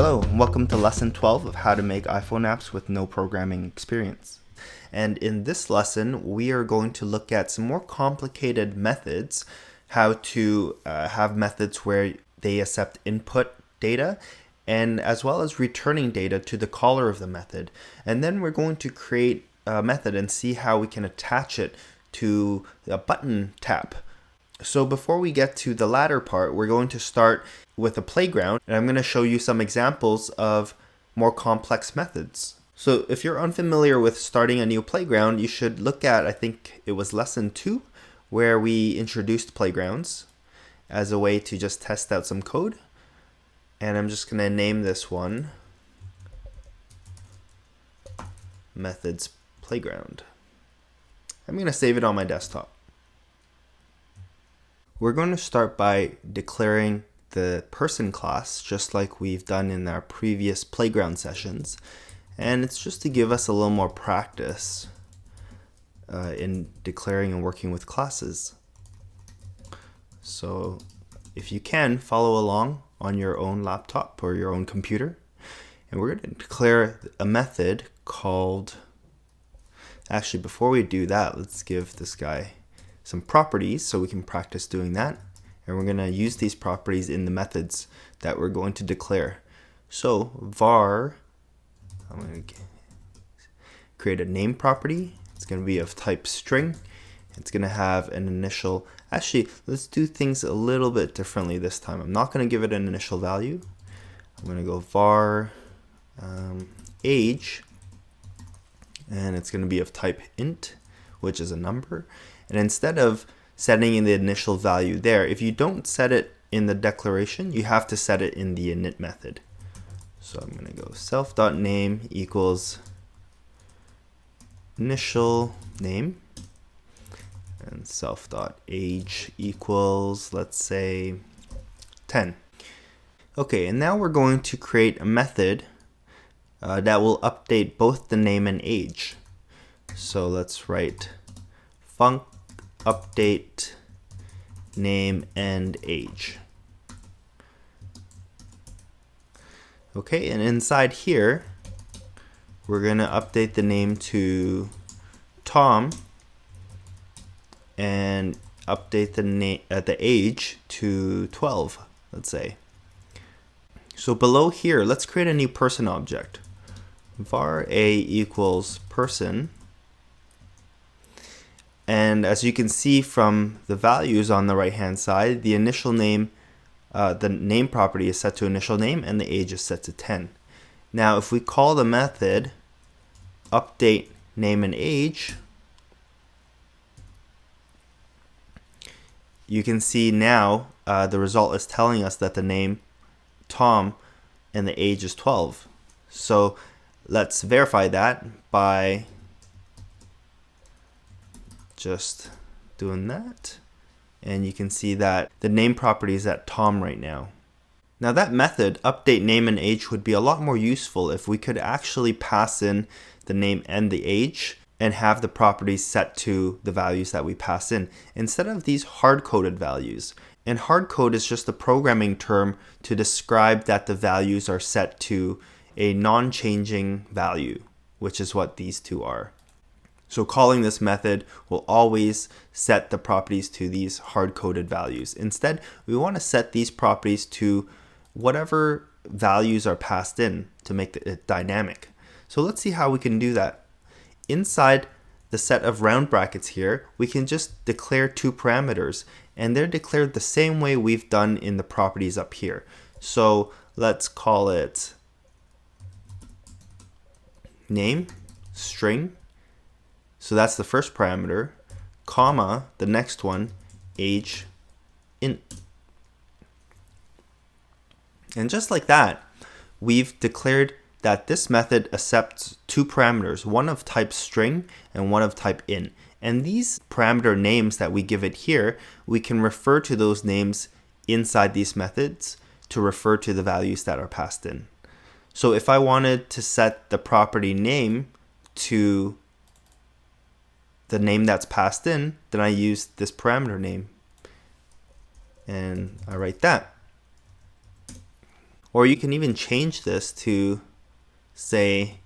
Hello, and welcome to lesson 12 of how to make iPhone apps with no programming experience. And in this lesson, we are going to look at some more complicated methods, how to have methods where they accept input data, and as well as returning data to the caller of the method. And then we're going to create a method and see how we can attach it to a button tap. So before we get to the latter part, we're going to start with a playground, and I'm going to show you some examples of more complex methods. So if you're unfamiliar with starting a new playground, you should look at, I think it was lesson 2, where we introduced playgrounds as a way to just test out some code. And I'm just going to name this one Methods Playground. I'm going to save it on my desktop. We're going to start by declaring the person class, just like we've done in our previous playground sessions. And it's just to give us a little more practice in declaring and working with classes. So if you can, follow along on your own laptop or your own computer. And we're going to declare a method called, actually before we do that, let's give this guy some properties so we can practice doing that. And we're going to use these properties in the methods that we're going to declare. So var, I'm going to create a name property. It's going to be of type string. It's going to have an initial, actually let's do things a little bit differently this time. I'm not going to give it an initial value. I'm going to go var age, and it's going to be of type int, which is a number. And instead of setting in the initial value there, if you don't set it in the declaration, you have to set it in the init method. So I'm going to go self.name equals initial name, and self.age equals, let's say, 10. Okay, and now we're going to create a method that will update both the name and age. So let's write func update name and age. Okay, and inside here, we're going to update the name to Tom and update the age to 12, let's say. So below here, let's create a new person object. Var a equals person. And as you can see from the values on the right hand side, the initial name, the name property is set to initial name and the age is set to 10. Now if we call the method update name and age, you can see now the result is telling us that the name Tom and the age is 12. So let's verify that by just doing that, and you can see that the name property is at Tom right now. Now that method, update name and age, would be a lot more useful if we could actually pass in the name and the age and have the properties set to the values that we pass in, instead of these hard-coded values. And hard-code is just a programming term to describe that the values are set to a non-changing value, which is what these two are. So calling this method will always set the properties to these hard-coded values. Instead, we want to set these properties to whatever values are passed in to make it dynamic. So let's see how we can do that. Inside the set of round brackets here, we can just declare two parameters, and they're declared the same way we've done in the properties up here. So let's call it name string. So that's the first parameter, comma, the next one, age int. And just like that, we've declared that this method accepts two parameters, one of type string and one of type int. And these parameter names that we give it here, we can refer to those names inside these methods to refer to the values that are passed in. So if I wanted to set the property name to the name that's passed in, then I use this parameter name and I write that. Or you can even change this to say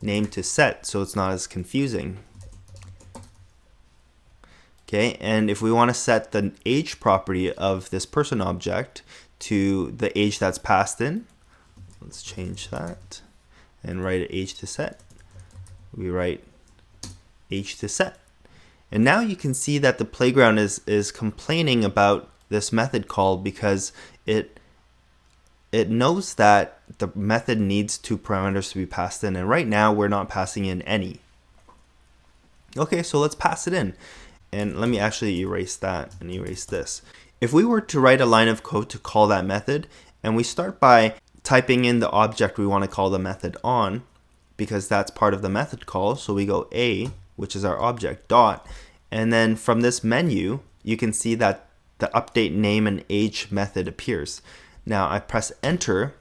name to set so it's not as confusing. Okay, and if we want to set the age property of this person object to the age that's passed in, let's change that and write age to set. We write age to set. And now you can see that the playground is complaining about this method call because it knows that the method needs 2 parameters to be passed in, and right now we're not passing in any. Okay, so let's pass it in. And let me actually erase that and erase this. If we were to write a line of code to call that method, and we start by typing in the object we want to call the method on, because that's part of the method call, so we go A, which is our object, dot, and then from this menu, you can see that the update name and age method appears. Now I press enter,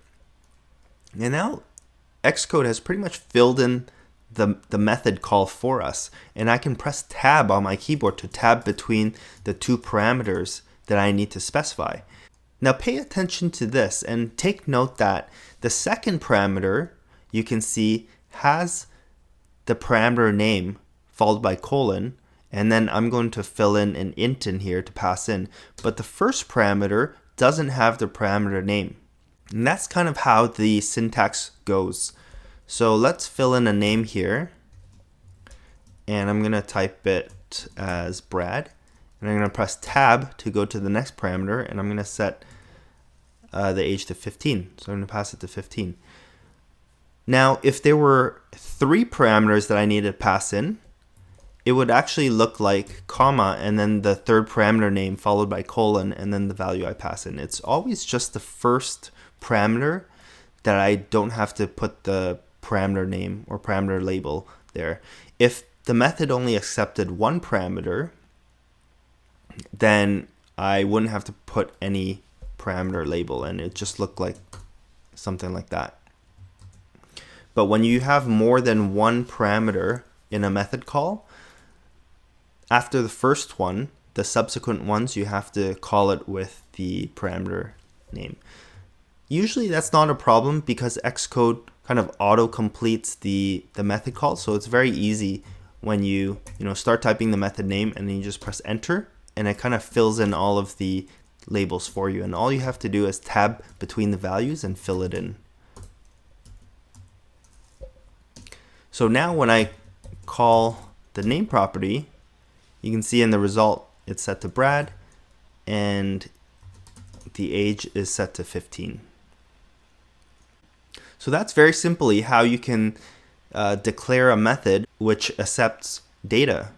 and now Xcode has pretty much filled in the method call for us, and I can press tab on my keyboard to tab between the 2 parameters that I need to specify. Now pay attention to this and take note that the second parameter you can see has the parameter name followed by colon, and then I'm going to fill in an int in here to pass in, but the first parameter doesn't have the parameter name. And that's kind of how the syntax goes. So let's fill in a name here, and I'm gonna type it as Brad, and I'm gonna press tab to go to the next parameter, and I'm gonna set the age to 15. So I'm gonna pass it to 15. Now, if there were 3 parameters that I needed to pass in, it would actually look like comma and then the third parameter name followed by colon and then the value I pass in. It's always just the first parameter that I don't have to put the parameter name or parameter label there. If the method only accepted 1 parameter, then I wouldn't have to put any parameter label, and it just looked like something like that. But when you have more than 1 parameter in a method call, after the first one, the subsequent ones you have to call it with the parameter name. Usually that's not a problem because Xcode kind of auto completes the method call, so it's very easy when you start typing the method name and then you just press enter, and it kind of fills in all of the labels for you, and all you have to do is tab between the values and fill it in. So now when I call the name property, you can see in the result it's set to Brad and the age is set to 15. So that's very simply how you can declare a method which accepts data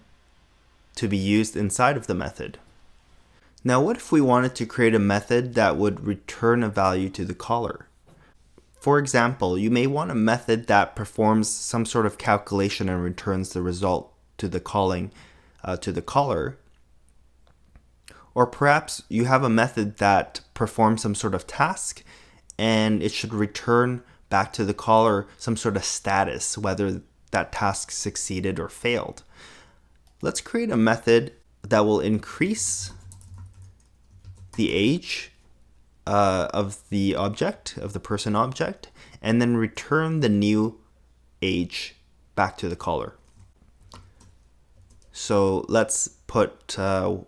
to be used inside of the method. Now what if we wanted to create a method that would return a value to the caller? For example, you may want a method that performs some sort of calculation and returns the result to the calling to the caller. Or perhaps you have a method that performs some sort of task and it should return back to the caller some sort of status, whether that task succeeded or failed. Let's create a method that will increase the age of the object, of the person object, and then return the new age back to the caller. So let's put 1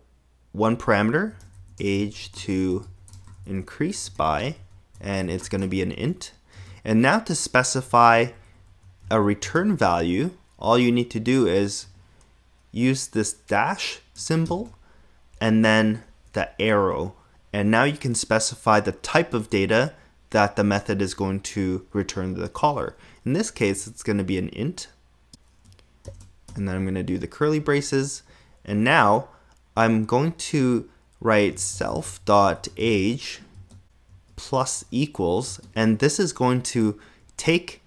parameter, age to increase by, and it's going to be an int. And now to specify a return value, all you need to do is use this dash symbol and then the arrow. And now you can specify the type of data that the method is going to return to the caller. In this case, it's going to be an int. And then I'm going to do the curly braces. And now I'm going to write self.age plus equals, and this is going to take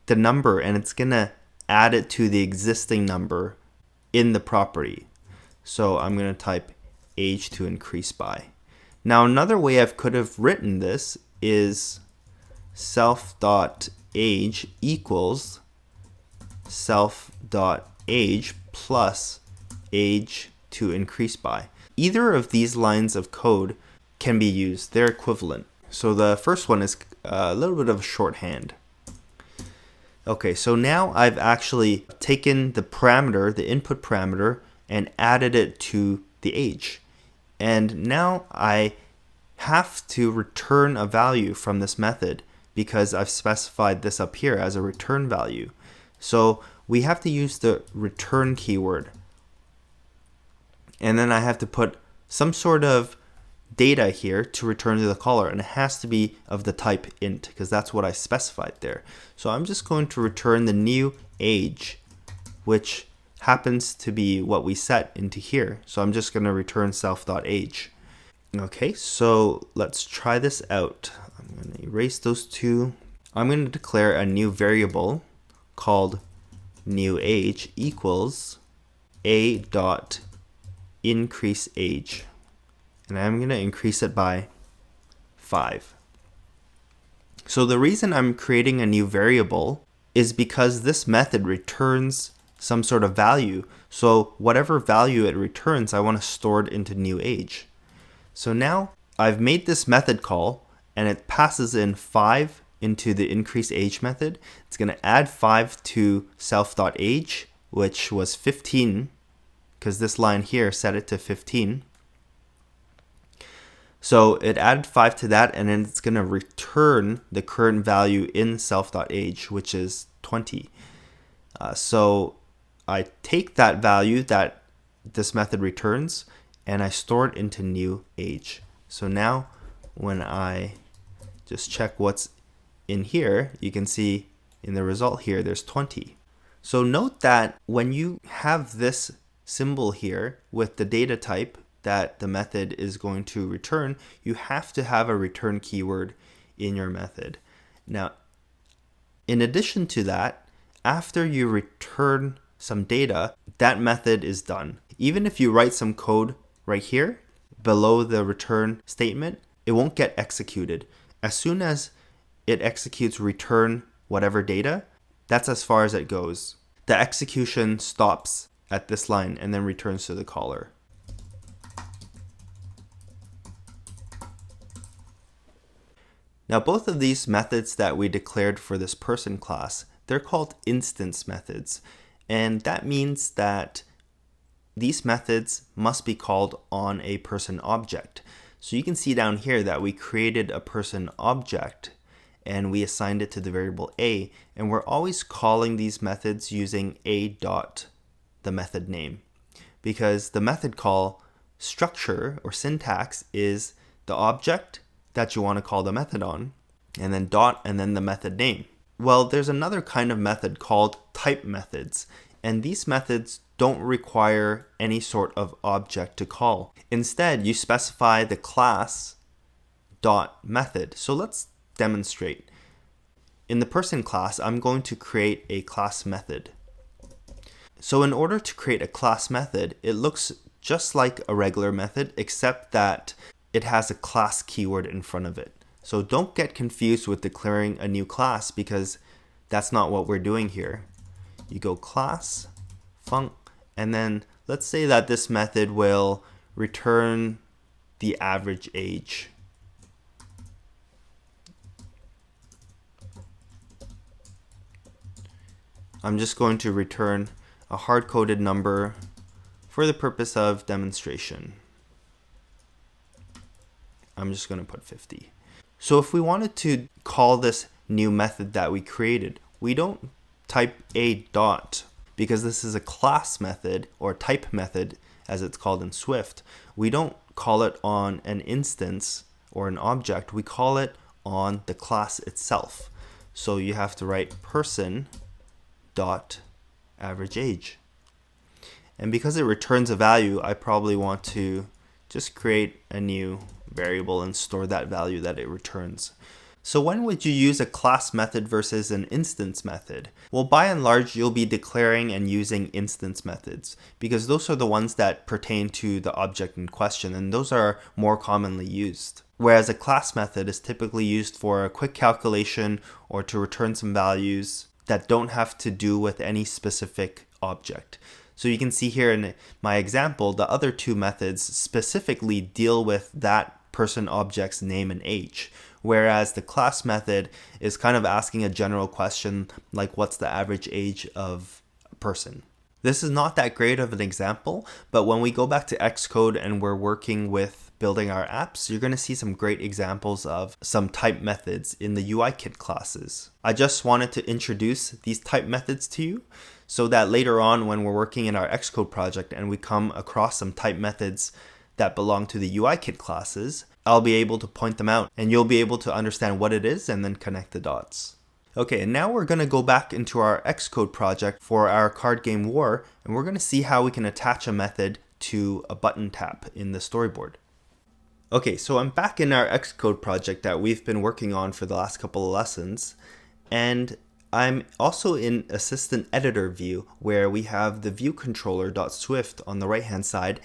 the number and it's going to add it to the existing number in the property. So I'm going to type age to increase by. Now another way I could have written this is self.age equals self.age plus age to increase by. Either of these lines of code can be used. They're equivalent. So the first one is a little bit of shorthand. Okay, so now I've actually taken the parameter, the input parameter, and added it to the age. And now I have to return a value from this method because I've specified this up here as a return value. So we have to use the return keyword. And then I have to put some sort of data here to return to the caller, and it has to be of the type int because that's what I specified there. So I'm just going to return the new age, which happens to be what we set into here. So I'm just going to return self.age. Okay, so let's try this out. I'm going to erase those two. I'm going to declare a new variable called new age equals a dot increase age. And I'm going to increase it by 5. So the reason I'm creating a new variable is because this method returns some sort of value. So whatever value it returns, I want to store it into new age. So now I've made this method call and it passes in 5 into the increase age method. It's going to add 5 to self.age, which was 15, because this line here set it to 15. So it added 5 to that, and then it's going to return the current value in self.age, which is 20. So I take that value that this method returns, and I store it into new age. So now when I just check what's in here, you can see in the result here, there's 20. So note that when you have this symbol here with the data type that the method is going to return, you have to have a return keyword in your method. Now, in addition to that, after you return some data, that method is done. Even if you write some code right here below the return statement, it won't get executed. As soon as it executes return whatever data, that's as far as it goes. The execution stops at this line and then returns to the caller. Now both of these methods that we declared for this person class, they're called instance methods. And that means that these methods must be called on a person object. So you can see down here that we created a person object and we assigned it to the variable a, and we're always calling these methods using a dot the method name, because the method call structure or syntax is the object that you want to call the method on, and then dot, and then the method name. Well, there's another kind of method called type methods, and these methods don't require any sort of object to call. Instead, you specify the class dot method. So let's demonstrate. In the person class, I'm going to create a class method. So in order to create a class method, it looks just like a regular method, except that it has a class keyword in front of it. So don't get confused with declaring a new class, because that's not what we're doing here. You go class, func, and then let's say that this method will return the average age. I'm just going to return a hard-coded number for the purpose of demonstration. I'm just going to put 50. So if we wanted to call this new method that we created, we don't type a dot, because this is a class method or type method as it's called in Swift. We don't call it on an instance or an object. We call it on the class itself. So you have to write person dot average age. And because it returns a value, I probably want to just create a new variable and store that value that it returns. So when would you use a class method versus an instance method? Well, by and large, you'll be declaring and using instance methods, because those are the ones that pertain to the object in question, and those are more commonly used. Whereas a class method is typically used for a quick calculation or to return some values that don't have to do with any specific object. So you can see here in my example, the other two methods specifically deal with that person objects name and age, whereas the class method is kind of asking a general question like what's the average age of a person. This is not that great of an example, but when we go back to Xcode and we're working with building our apps, you're going to see some great examples of some type methods in the UIKit classes. I just wanted to introduce these type methods to you so that later on when we're working in our Xcode project and we come across some type methods that belong to the UIKit classes, I'll be able to point them out and you'll be able to understand what it is and then connect the dots. Okay, and now we're going to go back into our Xcode project for our card game War, and we're going to see how we can attach a method to a button tap in the storyboard. Okay, so I'm back in our Xcode project that we've been working on for the last couple of lessons, and I'm also in Assistant Editor view where we have the view controller.swift on the right hand side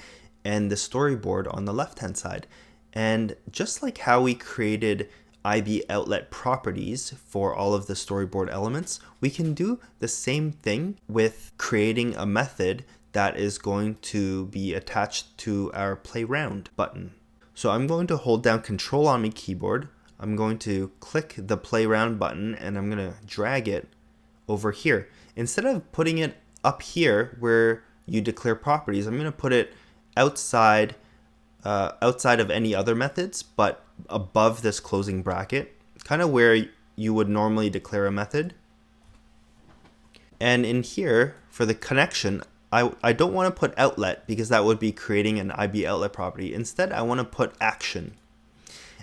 and the storyboard on the left hand side. And just like how we created IB outlet properties for all of the storyboard elements, we can do the same thing with creating a method that is going to be attached to our play round button. So I'm going to hold down Control on my keyboard. I'm going to click the play round button and I'm going to drag it over here. Instead of putting it up here where you declare properties, I'm going to put it outside of any other methods, but above this closing bracket, kind of where you would normally declare a method. And in here, for the connection, I don't want to put outlet because that would be creating an IB outlet property. Instead, I want to put action.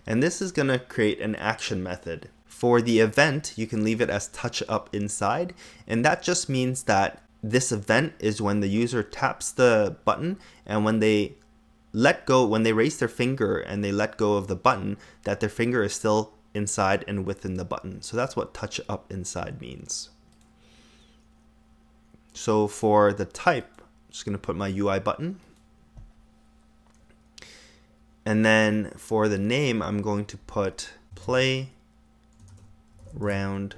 And this is going to create an action method. For the event, you can leave it as touch up inside. And that just means that this event is when the user taps the button and when they raise their finger and they let go of the button, that their finger is still inside and within the button. So that's what touch up inside means. So for the type, I'm just going to put my UI button. And then for the name, I'm going to put play round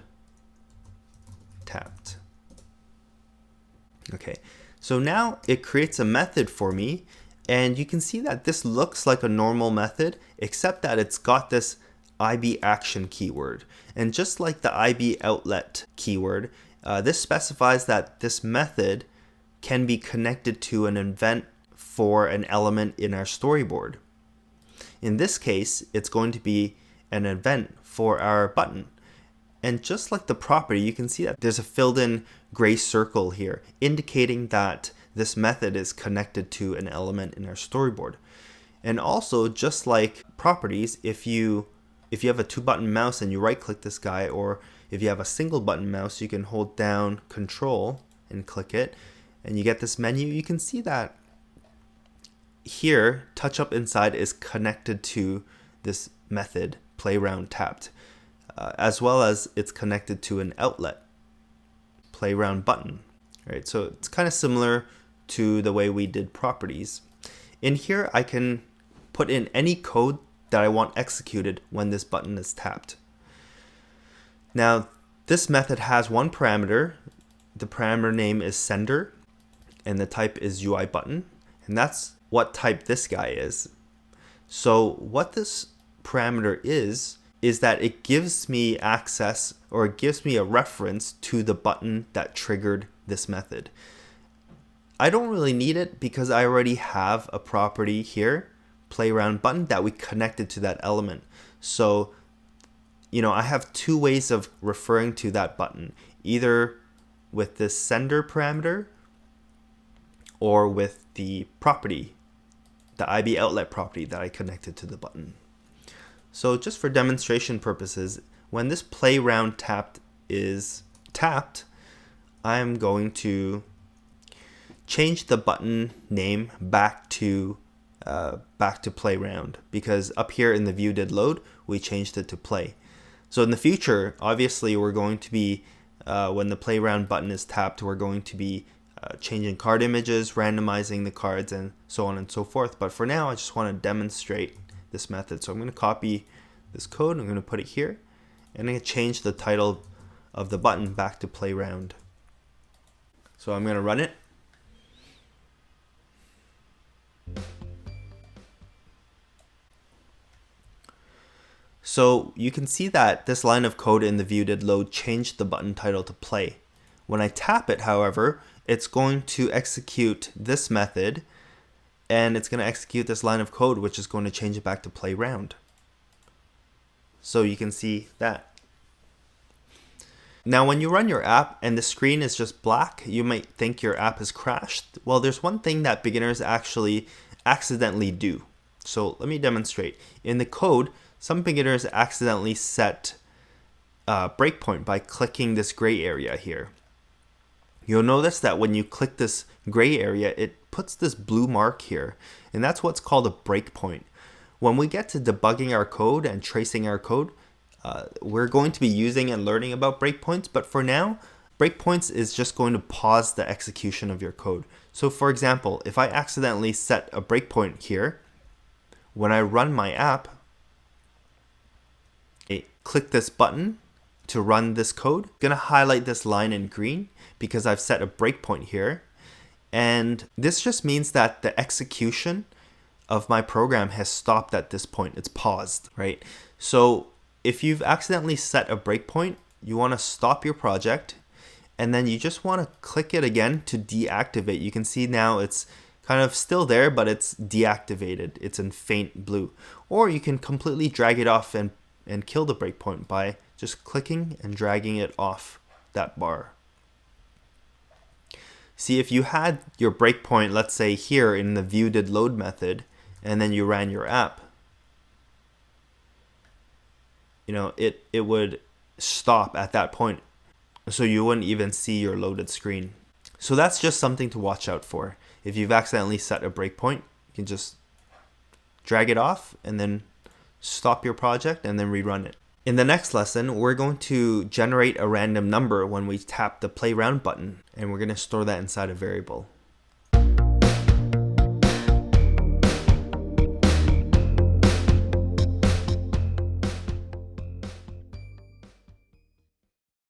tapped. Okay, so now it creates a method for me. And you can see that this looks like a normal method, except that it's got this IB action keyword. And just like the IB outlet keyword, this specifies that this method can be connected to an event for an element in our storyboard. In this case, it's going to be an event for our button. And just like the property, you can see that there's a filled in gray circle here, indicating that this method is connected to an element in our storyboard. And also, just like properties, if you have a 2-button mouse and you right click this guy, or if you have a single button mouse, you can hold down Control and click it and you get this menu. You can see that here touch up inside is connected to this method play round tapped, as well as it's connected to an outlet play round button. Right, so it's kind of similar to the way we did properties. In here, I can put in any code that I want executed when this button is tapped. Now, this method has one parameter. The parameter name is sender, and the type is UI button, and that's what type this guy is. So what this parameter is that it gives me access, or it gives me a reference to the button that triggered this method. I don't really need it because I already have a property here, play round button, that we connected to that element. So, I have two ways of referring to that button, either with this sender parameter or with the property, the IB outlet property that I connected to the button. So just for demonstration purposes, when this play round tapped is tapped, I'm going to change the button name back to play round, because up here in the view did load, we changed it to play. So in the future, obviously we're going to be, when the play round button is tapped, we're going to be changing card images, randomizing the cards, and so on and so forth. But for now, I just want to demonstrate this method. So I'm going to copy this code, I'm going to put it here, and I'm going to change the title of the button back to play round. So I'm going to run it. So you can see that this line of code in the view did load changed the button title to play. When I tap it, however, it's going to execute this method, and it's going to execute this line of code, which is going to change it back to play round. So you can see that. Now when you run your app and the screen is just black, you might think your app has crashed. Well, there's one thing that beginners actually accidentally do. So let me demonstrate. In the code, some beginners accidentally set a breakpoint by clicking this gray area here. You'll notice that when you click this gray area, it puts this blue mark here, and that's what's called a breakpoint. When we get to debugging our code and tracing our code, we're going to be using and learning about breakpoints, but for now, breakpoints is just going to pause the execution of your code. So for example, if I accidentally set a breakpoint here, when I run my app, I click this button to run this code. I'm going to highlight this line in green because I've set a breakpoint here. And this just means that the execution of my program has stopped at this point. It's paused, right? So if you've accidentally set a breakpoint, you want to stop your project, and then you just want to click it again to deactivate. You can see now it's kind of still there, but it's deactivated. It's in faint blue. Or you can completely drag it off and kill the breakpoint by just clicking and dragging it off that bar. See, if you had your breakpoint, let's say here in the view did load method, and then you ran your app, it would stop at that point. So you wouldn't even see your loaded screen. So that's just something to watch out for. If you've accidentally set a breakpoint, you can just drag it off and then stop your project and then rerun it. In the next lesson, we're going to generate a random number when we tap the play round button, and we're going to store that inside a variable.